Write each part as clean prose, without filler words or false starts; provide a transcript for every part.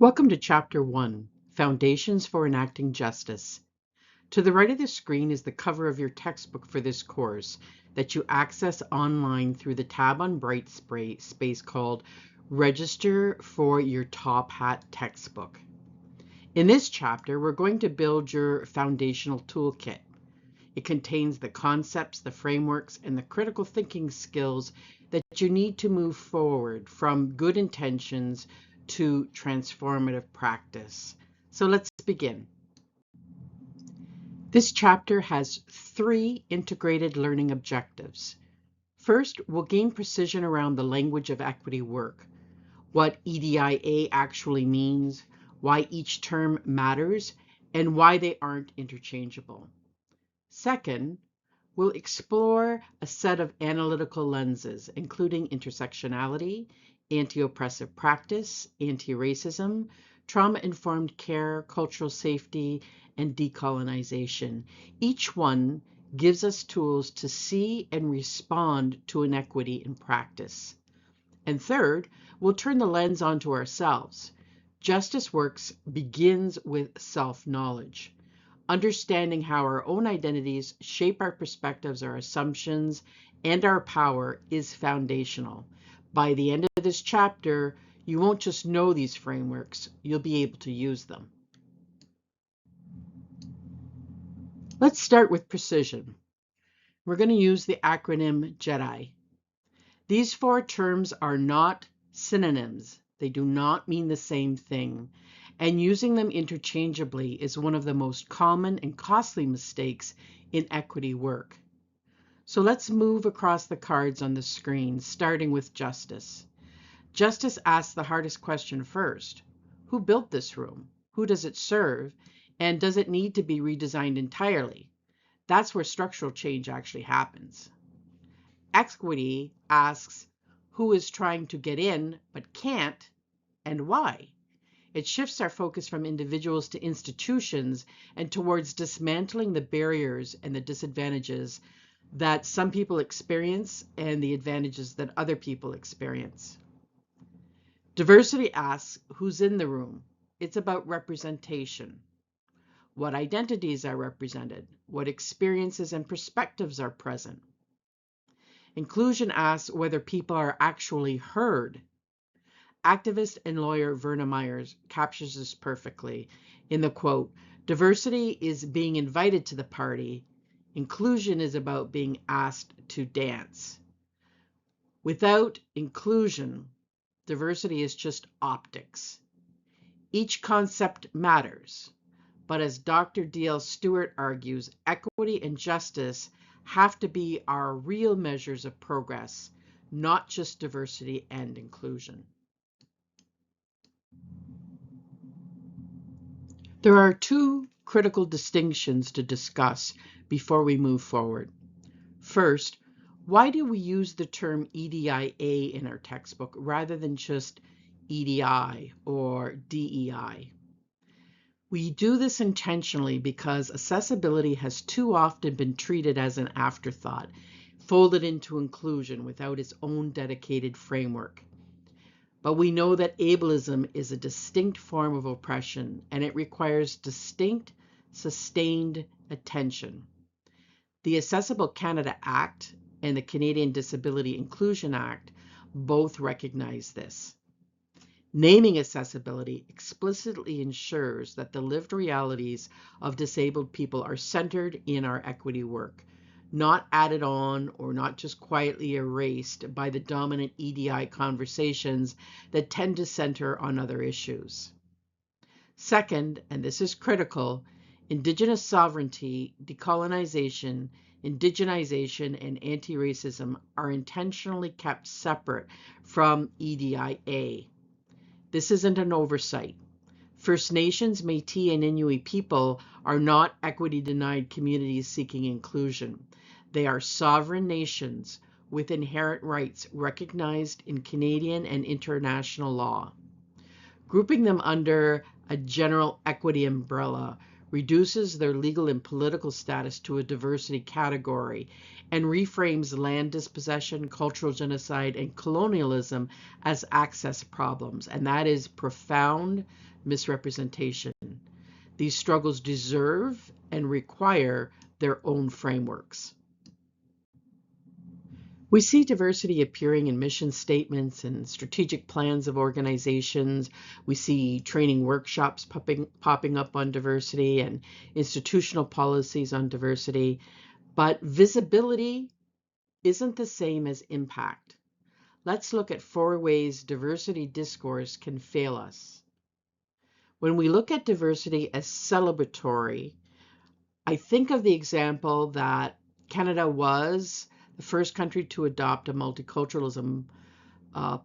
Welcome to Chapter 1, Foundations for Enacting Justice. To the right of the screen is the cover of your textbook for this course that you access online through the tab on Brightspace called Register for your Top Hat textbook. In this chapter, we're going to build your foundational toolkit. It contains the concepts, the frameworks, and the critical thinking skills that you need to move forward from good intentions to transformative practice. So let's begin. This chapter has 3 integrated learning objectives. First, we'll gain precision around the language of equity work, what EDIA actually means, why each term matters, and why they aren't interchangeable. Second, we'll explore a set of analytical lenses, including intersectionality, anti-oppressive practice, anti-racism, trauma-informed care, cultural safety, and decolonization. Each one gives us tools to see and respond to inequity in practice. And third, we'll turn the lens onto ourselves. Justice works begins with self-knowledge. Understanding how our own identities shape our perspectives, our assumptions, and our power is foundational. By the end of this chapter, you won't just know these frameworks, you'll be able to use them. Let's start with precision. We're going to use the acronym JEDI. These 4 terms are not synonyms. They do not mean the same thing. And using them interchangeably is one of the most common and costly mistakes in equity work. So let's move across the cards on the screen, starting with justice. Justice asks the hardest question first. Who built this room? Who does it serve? And does it need to be redesigned entirely? That's where structural change actually happens. Equity asks who is trying to get in but can't, and why? It shifts our focus from individuals to institutions and towards dismantling the barriers and the disadvantages that some people experience and the advantages that other people experience. Diversity asks who's in the room. It's about representation. What identities are represented? What experiences and perspectives are present? Inclusion asks whether people are actually heard. Activist and lawyer Verna Myers captures this perfectly in the quote, "Diversity is being invited to the party. Inclusion is about being asked to dance." Without inclusion, diversity is just optics. Each concept matters, but as Dr. D.L. Stewart argues, equity and justice have to be our real measures of progress, not just diversity and inclusion. There are 2 critical distinctions to discuss before we move forward. First, why do we use the term EDIA in our textbook rather than just EDI or DEI? We do this intentionally because accessibility has too often been treated as an afterthought, folded into inclusion without its own dedicated framework. But we know that ableism is a distinct form of oppression, and it requires distinct, sustained attention. The Accessible Canada Act and the Canadian Disability Inclusion Act both recognize this. Naming accessibility explicitly ensures that the lived realities of disabled people are centered in our equity work, not added on or not just quietly erased by the dominant EDI conversations that tend to center on other issues. Second, and this is critical, Indigenous sovereignty, decolonization, indigenization, and anti-racism are intentionally kept separate from EDIA. This isn't an oversight. First Nations, Métis, and Inuit people are not equity-denied communities seeking inclusion. They are sovereign nations with inherent rights recognized in Canadian and international law. Grouping them under a general equity umbrella reduces their legal and political status to a diversity category, and reframes land dispossession, cultural genocide, and colonialism as access problems. And that is profound misrepresentation. These struggles deserve and require their own frameworks. We see diversity appearing in mission statements and strategic plans of organizations. We see training workshops popping up on diversity and institutional policies on diversity. But visibility isn't the same as impact. Let's look at 4 ways diversity discourse can fail us. When we look at diversity as celebratory, I think of the example that Canada was the first country to adopt a multiculturalism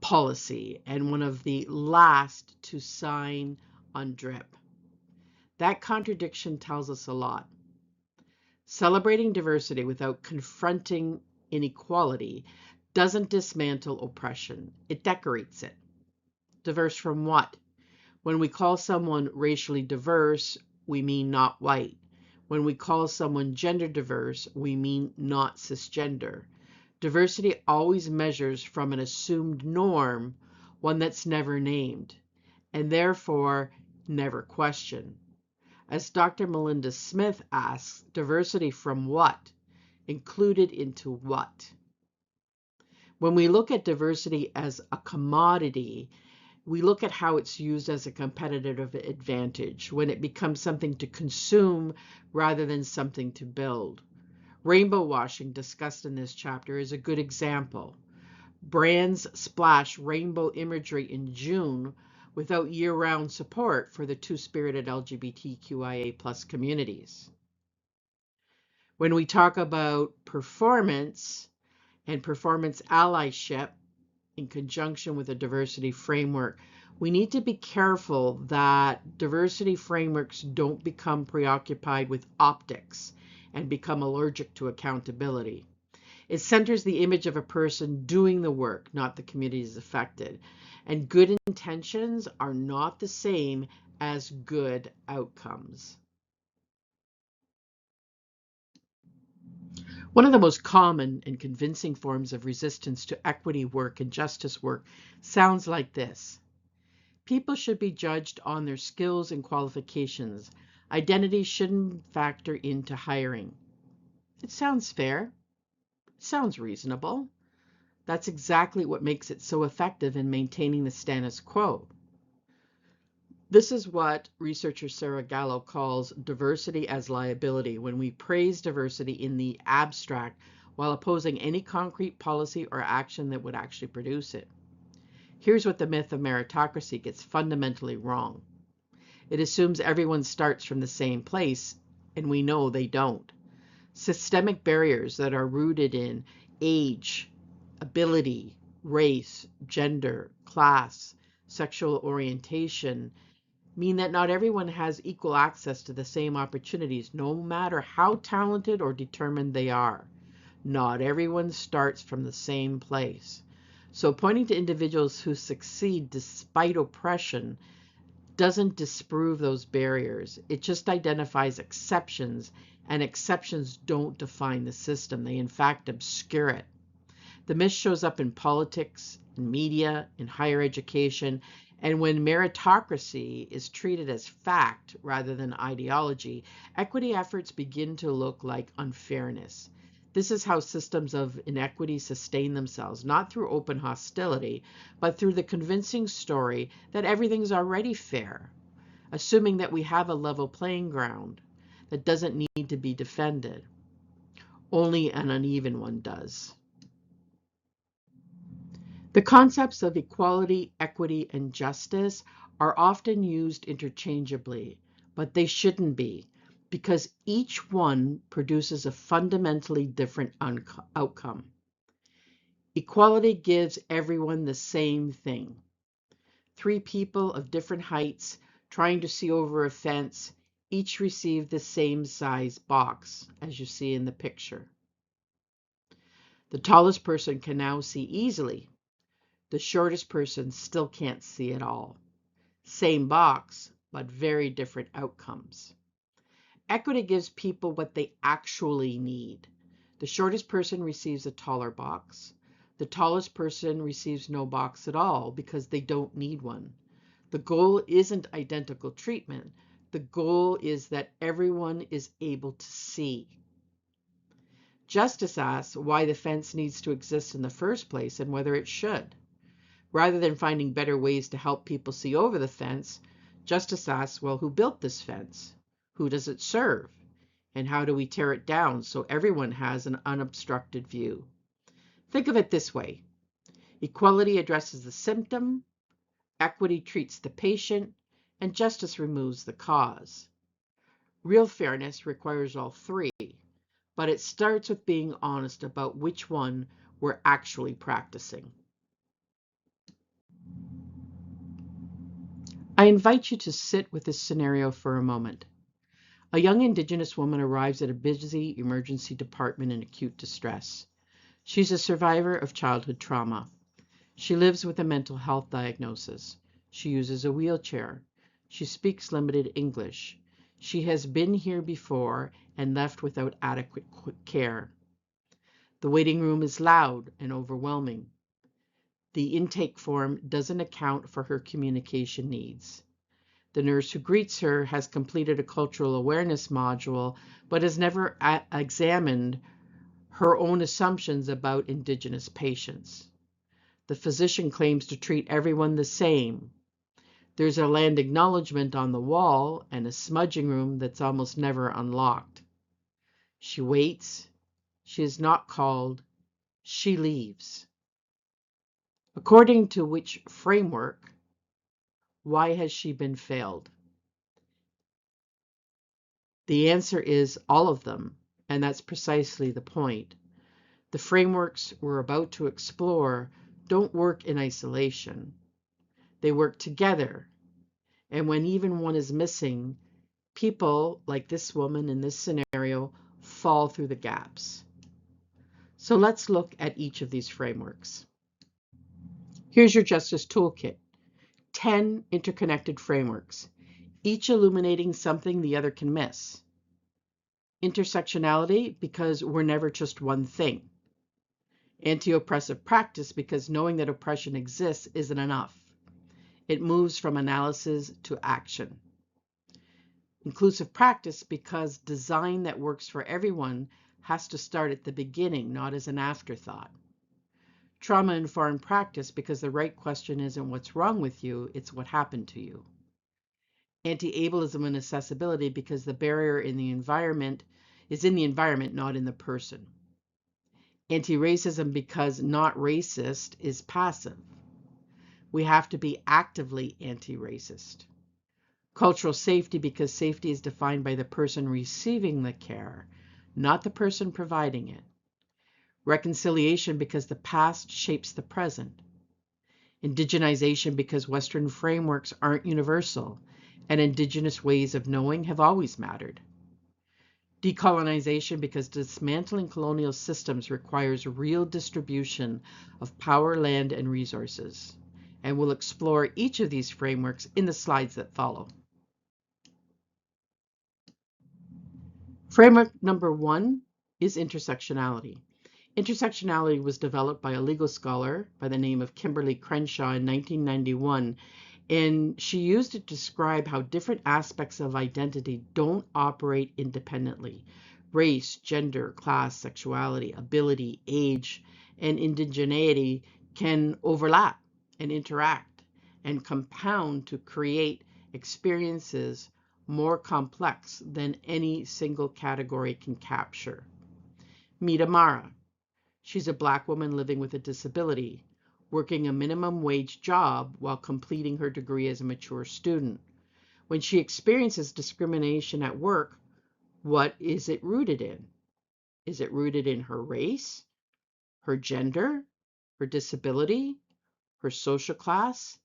policy and one of the last to sign on DRIP. That contradiction tells us a lot. Celebrating diversity without confronting inequality doesn't dismantle oppression, it decorates it. Diverse from what? When we call someone racially diverse, we mean not white. When we call someone gender diverse, we mean not cisgender. Diversity always measures from an assumed norm, one that's never named, and therefore never questioned. As Dr. Melinda Smith asks, diversity from what? Included into what? When we look at diversity as a commodity, we look at how it's used as a competitive advantage, when it becomes something to consume rather than something to build. Rainbow washing, discussed in this chapter, is a good example. Brands splash rainbow imagery in June without year-round support for the two-spirited LGBTQIA+ communities. When we talk about performance and performance allyship, in conjunction with a diversity framework, we need to be careful that diversity frameworks don't become preoccupied with optics and become allergic to accountability. It centers the image of a person doing the work, not the communities affected. And good intentions are not the same as good outcomes. One of the most common and convincing forms of resistance to equity work and justice work sounds like this. People should be judged on their skills and qualifications. Identity shouldn't factor into hiring. It sounds fair. It sounds reasonable. That's exactly what makes it so effective in maintaining the status quo. This is what researcher Sarah Gallo calls diversity as liability, when we praise diversity in the abstract while opposing any concrete policy or action that would actually produce it. Here's what the myth of meritocracy gets fundamentally wrong. It assumes everyone starts from the same place, and we know they don't. Systemic barriers that are rooted in age, ability, race, gender, class, sexual orientation, mean that not everyone has equal access to the same opportunities, no matter how talented or determined they are. Not everyone starts from the same place. So pointing to individuals who succeed despite oppression doesn't disprove those barriers. It just identifies exceptions, and exceptions don't define the system. They in fact obscure it. The myth shows up in politics, in media, in higher education, and when meritocracy is treated as fact rather than ideology, equity efforts begin to look like unfairness. This is how systems of inequity sustain themselves, not through open hostility, but through the convincing story that everything's already fair, assuming that we have a level playing ground that doesn't need to be defended. Only an uneven one does. The concepts of equality, equity, and justice are often used interchangeably, but they shouldn't be, because each one produces a fundamentally different outcome. Equality gives everyone the same thing. 3 people of different heights trying to see over a fence each receive the same size box, as you see in the picture. The tallest person can now see easily. The shortest person still can't see at all. Same box, but very different outcomes. Equity gives people what they actually need. The shortest person receives a taller box. The tallest person receives no box at all because they don't need one. The goal isn't identical treatment. The goal is that everyone is able to see. Justice asks why the fence needs to exist in the first place and whether it should. Rather than finding better ways to help people see over the fence, justice asks, well, who built this fence? Who does it serve? And how do we tear it down so everyone has an unobstructed view? Think of it this way. Equality addresses the symptom, equity treats the patient, and justice removes the cause. Real fairness requires all three, but it starts with being honest about which one we're actually practicing. I invite you to sit with this scenario for a moment. A young Indigenous woman arrives at a busy emergency department in acute distress. She's a survivor of childhood trauma. She lives with a mental health diagnosis. She uses a wheelchair. She speaks limited English. She has been here before and left without adequate care. The waiting room is loud and overwhelming. The intake form doesn't account for her communication needs. The nurse who greets her has completed a cultural awareness module, but has never examined her own assumptions about Indigenous patients. The physician claims to treat everyone the same. There's a land acknowledgement on the wall and a smudging room that's almost never unlocked. She waits. She is not called. She leaves. According to which framework, why has she been failed? The answer is all of them, and that's precisely the point. The frameworks we're about to explore don't work in isolation. They work together, and when even one is missing, people, like this woman in this scenario, fall through the gaps. So let's look at each of these frameworks. Here's your Justice Toolkit. 10 interconnected frameworks, each illuminating something the other can miss. Intersectionality, because we're never just one thing. Anti-oppressive practice, because knowing that oppression exists isn't enough. It moves from analysis to action. Inclusive practice, because design that works for everyone has to start at the beginning, not as an afterthought. Trauma-informed practice, because the right question isn't what's wrong with you, it's what happened to you. Anti-ableism and accessibility, because the barrier in the environment is in the environment, not in the person. Anti-racism, because not racist is passive. We have to be actively anti-racist. Cultural safety, because safety is defined by the person receiving the care, not the person providing it. Reconciliation, because the past shapes the present. Indigenization, because Western frameworks aren't universal, and Indigenous ways of knowing have always mattered. Decolonization, because dismantling colonial systems requires real distribution of power, land, and resources. And we'll explore each of these frameworks in the slides that follow. Framework number 1 is intersectionality. Intersectionality was developed by a legal scholar by the name of Kimberly Crenshaw in 1991, and she used it to describe how different aspects of identity don't operate independently. Race, gender, class, sexuality, ability, age, and indigeneity can overlap and interact and compound to create experiences more complex than any single category can capture. Meet Amara. She's a Black woman living with a disability, working a minimum wage job while completing her degree as a mature student. When she experiences discrimination at work, what is it rooted in? Is it rooted in her race, her gender, her disability, her social class?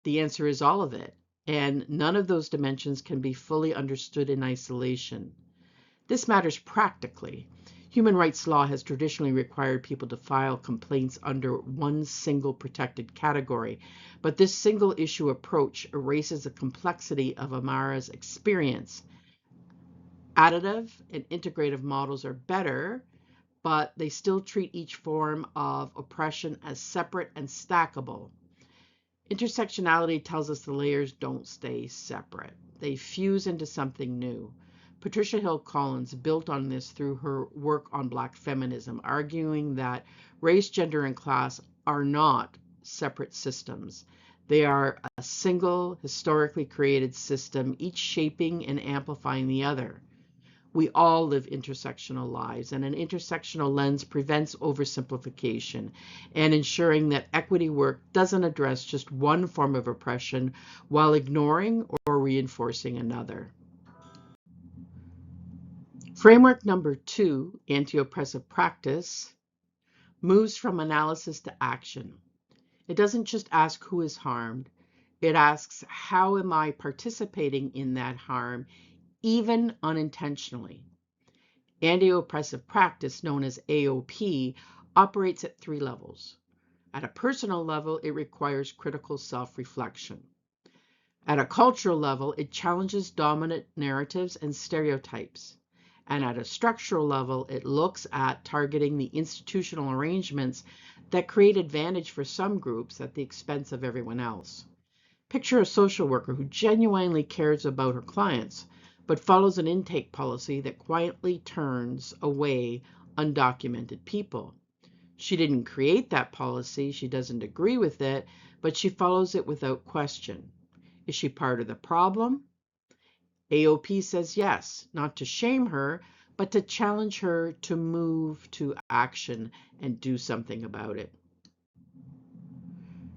The answer is all of it, and none of those dimensions can be fully understood in isolation. This matters practically. Human rights law has traditionally required people to file complaints under one single protected category, but this single issue approach erases the complexity of Amara's experience. Additive and integrative models are better, but they still treat each form of oppression as separate and stackable. Intersectionality tells us the layers don't stay separate. They fuse into something new. Patricia Hill Collins built on this through her work on Black feminism, arguing that race, gender, and class are not separate systems. They are a single, historically created system, each shaping and amplifying the other. We all live intersectional lives, and an intersectional lens prevents oversimplification and ensuring that equity work doesn't address just one form of oppression while ignoring or reinforcing another. Framework number 2, anti-oppressive practice, moves from analysis to action. It doesn't just ask who is harmed, it asks how am I participating in that harm, even unintentionally. Anti-oppressive practice, known as AOP, operates at 3 levels. At a personal level, it requires critical self-reflection. At a cultural level, it challenges dominant narratives and stereotypes. And at a structural level, it looks at targeting the institutional arrangements that create advantage for some groups at the expense of everyone else. Picture a social worker who genuinely cares about her clients, but follows an intake policy that quietly turns away undocumented people. She didn't create that policy, she doesn't agree with it, but she follows it without question. Is she part of the problem? AOP says yes, not to shame her, but to challenge her to move to action and do something about it.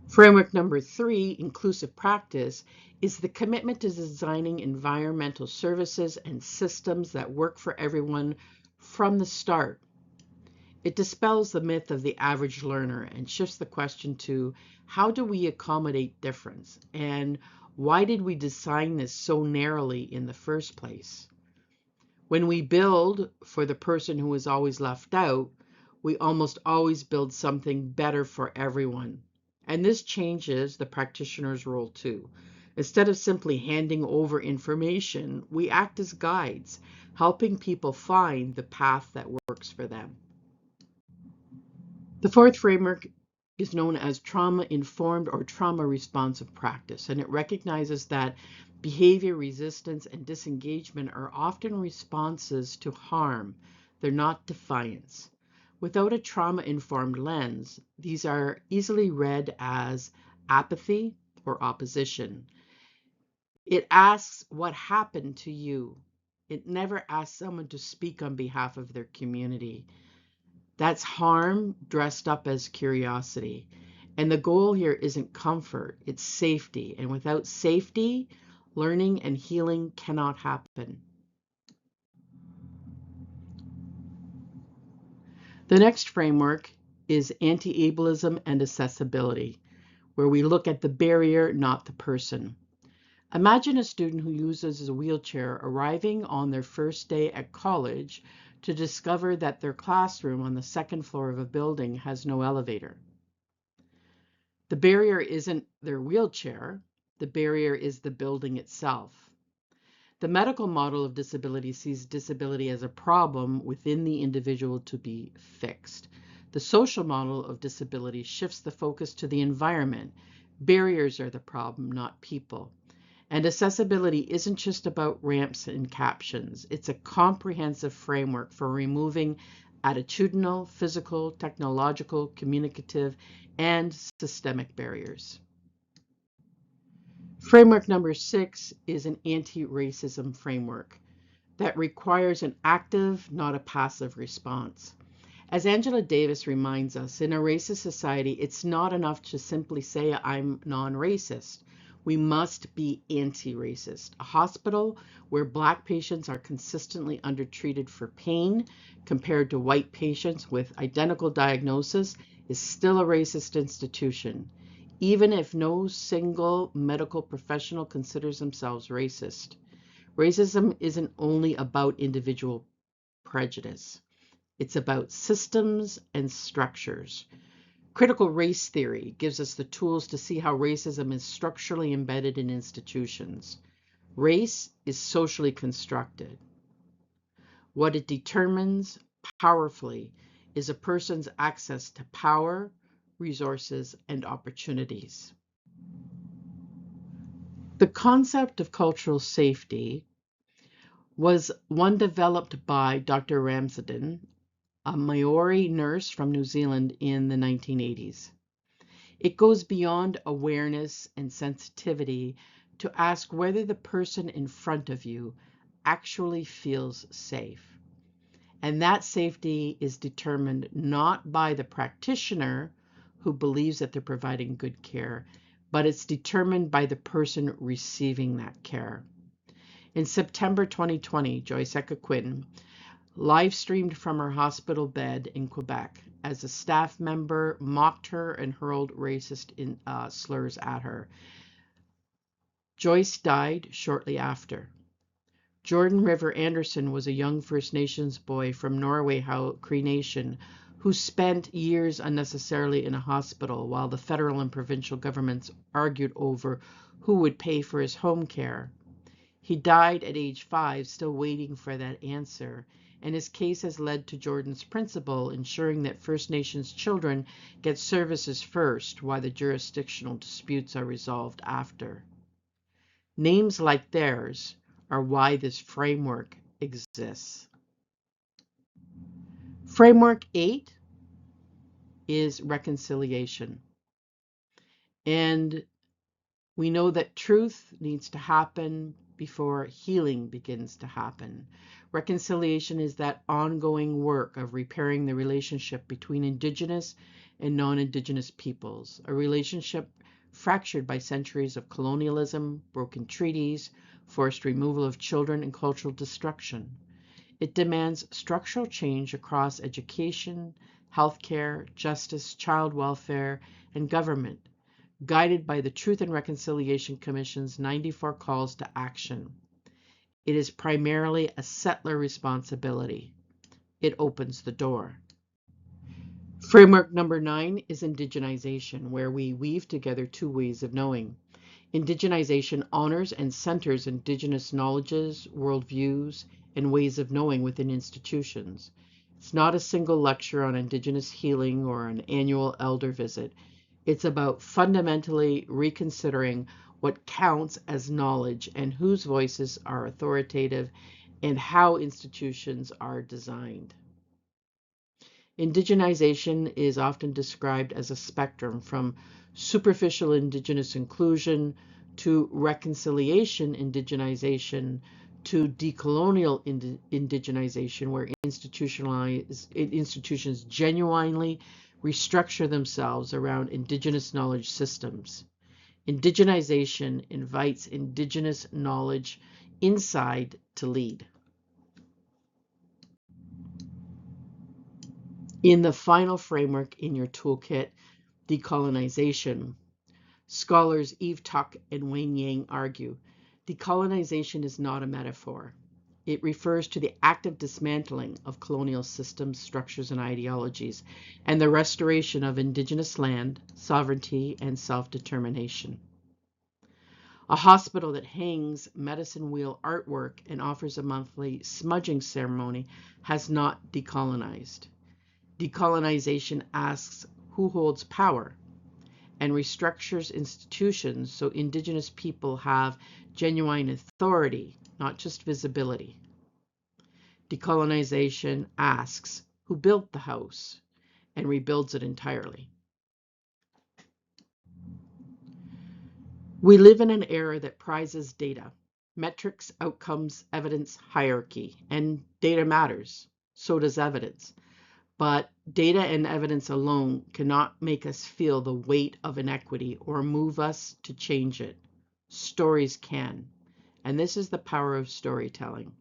Framework number 3, inclusive practice, is the commitment to designing environmental services and systems that work for everyone from the start. It dispels the myth of the average learner and shifts the question to how do we accommodate difference, and why did we design this so narrowly in the first place? When we build for the person who is always left out, we almost always build something better for everyone. And this changes the practitioner's role too. Instead of simply handing over information, we act as guides, helping people find the path that works for them. The 4th framework is known as trauma-informed or trauma-responsive practice, and it recognizes that behavior resistance and disengagement are often responses to harm. They're not defiance. Without a trauma-informed lens, these are easily read as apathy or opposition. It asks what happened to you. It never asks someone to speak on behalf of their community. That's harm dressed up as curiosity. And the goal here isn't comfort, it's safety. And without safety, learning and healing cannot happen. The next framework is anti-ableism and accessibility, where we look at the barrier, not the person. Imagine a student who uses a wheelchair arriving on their first day at college to discover that their classroom on the 2nd floor of a building has no elevator. The barrier isn't their wheelchair, the barrier is the building itself. The medical model of disability sees disability as a problem within the individual to be fixed. The social model of disability shifts the focus to the environment. Barriers are the problem, not people. And accessibility isn't just about ramps and captions. It's a comprehensive framework for removing attitudinal, physical, technological, communicative, and systemic barriers. Framework number 6 is an anti-racism framework that requires an active, not a passive response. As Angela Davis reminds us, in a racist society, it's not enough to simply say, I'm non-racist. We must be anti-racist. A hospital where Black patients are consistently undertreated for pain compared to white patients with identical diagnosis is still a racist institution, even if no single medical professional considers themselves racist. Racism isn't only about individual prejudice. It's about systems and structures. Critical race theory gives us the tools to see how racism is structurally embedded in institutions. Race is socially constructed. What it determines powerfully is a person's access to power, resources, and opportunities. The concept of cultural safety was one developed by Dr. Ramsden, a Maori nurse from New Zealand in the 1980s. It goes beyond awareness and sensitivity to ask whether the person in front of you actually feels safe. And that safety is determined not by the practitioner who believes that they're providing good care, but it's determined by the person receiving that care. In September 2020, Joyce Echaquin live streamed from her hospital bed in Quebec as a staff member mocked her and hurled racist slurs at her. Joyce died shortly after. Jordan River Anderson was a young First Nations boy from Norway Cree Nation who spent years unnecessarily in a hospital while the federal and provincial governments argued over who would pay for his home care. He died at age 5, still waiting for that answer, and his case has led to Jordan's principle ensuring that First Nations children get services first while the jurisdictional disputes are resolved after. Names like theirs are why this framework exists. Framework 8 is reconciliation. And we know that truth needs to happen before healing begins to happen. Reconciliation is that ongoing work of repairing the relationship between Indigenous and non-Indigenous peoples, a relationship fractured by centuries of colonialism, broken treaties, forced removal of children, and cultural destruction. It demands structural change across education, healthcare, justice, child welfare, and government, guided by the Truth and Reconciliation Commission's 94 calls to action. It is primarily a settler responsibility. It opens the door. Framework number 9 is indigenization, where we weave together two ways of knowing. Indigenization honors and centers Indigenous knowledges, worldviews, and ways of knowing within institutions. It's not a single lecture on Indigenous healing or an annual elder visit. It's about fundamentally reconsidering what counts as knowledge and whose voices are authoritative and how institutions are designed. Indigenization is often described as a spectrum from superficial Indigenous inclusion to reconciliation indigenization to decolonial indigenization, where institutions genuinely restructure themselves around Indigenous knowledge systems. Indigenization invites Indigenous knowledge inside to lead. In the final framework in your toolkit, decolonization, scholars Eve Tuck and Wayne Yang argue, decolonization is not a metaphor. It refers to the active dismantling of colonial systems, structures, and ideologies, and the restoration of Indigenous land, sovereignty, and self-determination. A hospital that hangs medicine wheel artwork and offers a monthly smudging ceremony has not decolonized. Decolonization asks who holds power and restructures institutions so Indigenous people have genuine authority, not just visibility. Decolonization asks who built the house and rebuilds it entirely. We live in an era that prizes data, metrics, outcomes, evidence, hierarchy, and data matters. So does evidence. But data and evidence alone cannot make us feel the weight of inequity or move us to change it. Stories can. And this is the power of storytelling.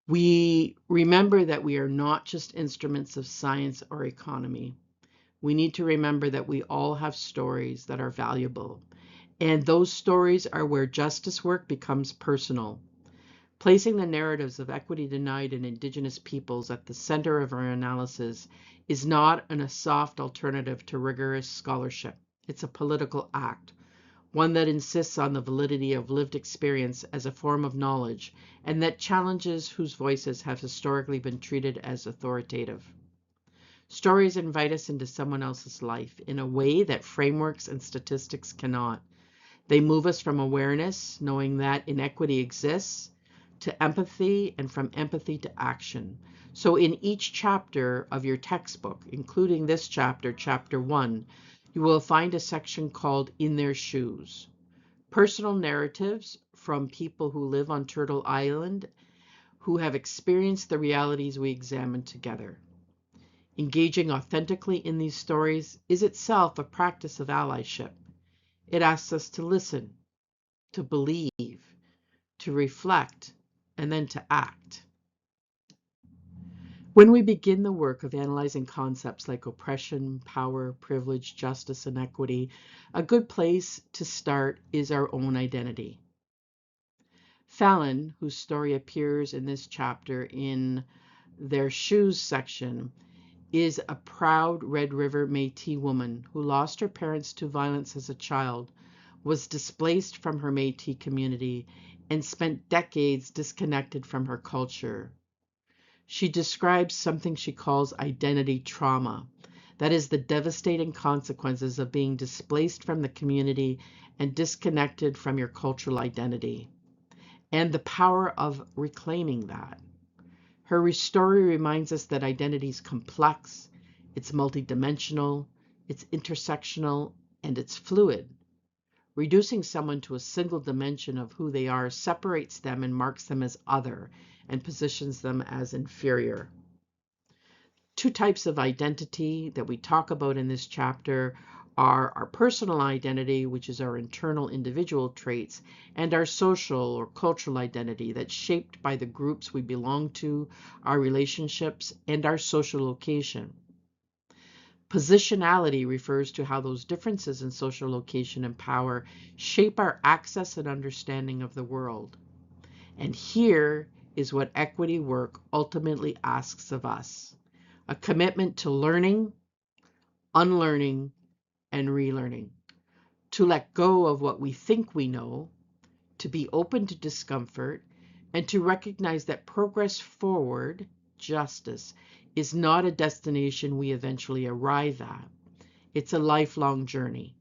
We remember that we are not just instruments of science or economy. We need to remember that we all have stories that are valuable. And those stories are where justice work becomes personal. Placing the narratives of equity denied and Indigenous peoples at the center of our analysis is not a soft alternative to rigorous scholarship. It's a political act, one that insists on the validity of lived experience as a form of knowledge, and that challenges whose voices have historically been treated as authoritative. Stories invite us into someone else's life in a way that frameworks and statistics cannot. They move us from awareness, knowing that inequity exists, to empathy, and from empathy to action. So in each chapter of your textbook, including this chapter, Chapter 1, you will find a section called In Their Shoes. Personal narratives from people who live on Turtle Island, who have experienced the realities we examine together. Engaging authentically in these stories is itself a practice of allyship. It asks us to listen, to believe, to reflect, and then to act. When we begin the work of analyzing concepts like oppression, power, privilege, justice, and equity, a good place to start is our own identity. Fallon, whose story appears in this chapter in Their Shoes section, is a proud Red River Métis woman who lost her parents to violence as a child, was displaced from her Métis community, and spent decades disconnected from her culture. She describes something she calls identity trauma, that is, the devastating consequences of being displaced from the community and disconnected from your cultural identity, and the power of reclaiming that. Her story reminds us that identity is complex, it's multidimensional, it's intersectional, and it's fluid. Reducing someone to a single dimension of who they are separates them and marks them as other and positions them as inferior. Two types of identity that we talk about in this chapter are our personal identity, which is our internal individual traits, and our social or cultural identity that's shaped by the groups we belong to, our relationships, and our social location. Positionality refers to how those differences in social location and power shape our access and understanding of the world. And here is what equity work ultimately asks of us: a commitment to learning, unlearning, and relearning, to let go of what we think we know, to be open to discomfort, and to recognize that progress forward, justice, is not a destination we eventually arrive at. It's a lifelong journey.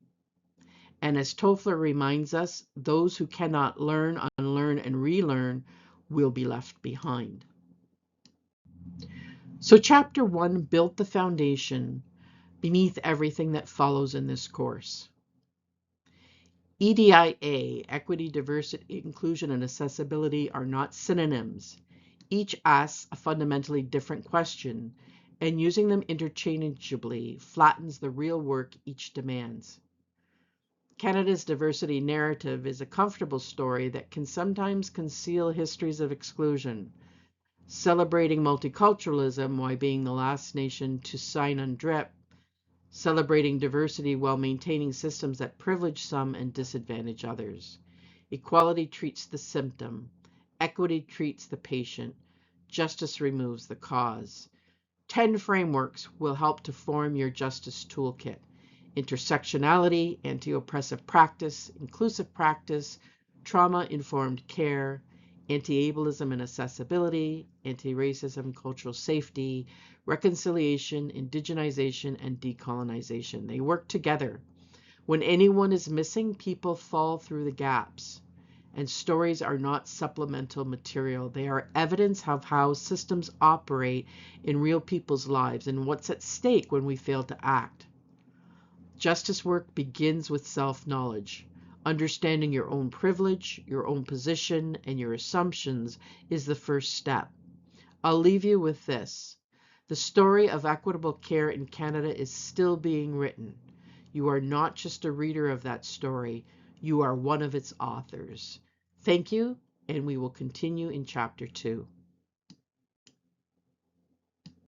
And as Toffler reminds us, those who cannot learn, unlearn, and relearn will be left behind. So Chapter 1 built the foundation beneath everything that follows in this course. EDIA, equity, diversity, inclusion, and accessibility, are not synonyms. Each asks a fundamentally different question, and using them interchangeably flattens the real work each demands. Canada's diversity narrative is a comfortable story that can sometimes conceal histories of exclusion, celebrating multiculturalism while being the last nation to sign UNDRIP, celebrating diversity while maintaining systems that privilege some and disadvantage others. Equality treats the symptom. Equity treats the patient. Justice removes the cause. 10 frameworks will help to form your justice toolkit: intersectionality, anti-oppressive practice, inclusive practice, trauma-informed care, anti-ableism and accessibility, anti-racism, cultural safety, reconciliation, indigenization, and decolonization. They work together. When anyone is missing, people fall through the gaps. And stories are not supplemental material. They are evidence of how systems operate in real people's lives and what's at stake when we fail to act. Justice work begins with self-knowledge. Understanding your own privilege, your own position, and your assumptions is the first step. I'll leave you with this. The story of equitable care in Canada is still being written. You are not just a reader of that story. You are one of its authors. Thank you, and we will continue in Chapter 2.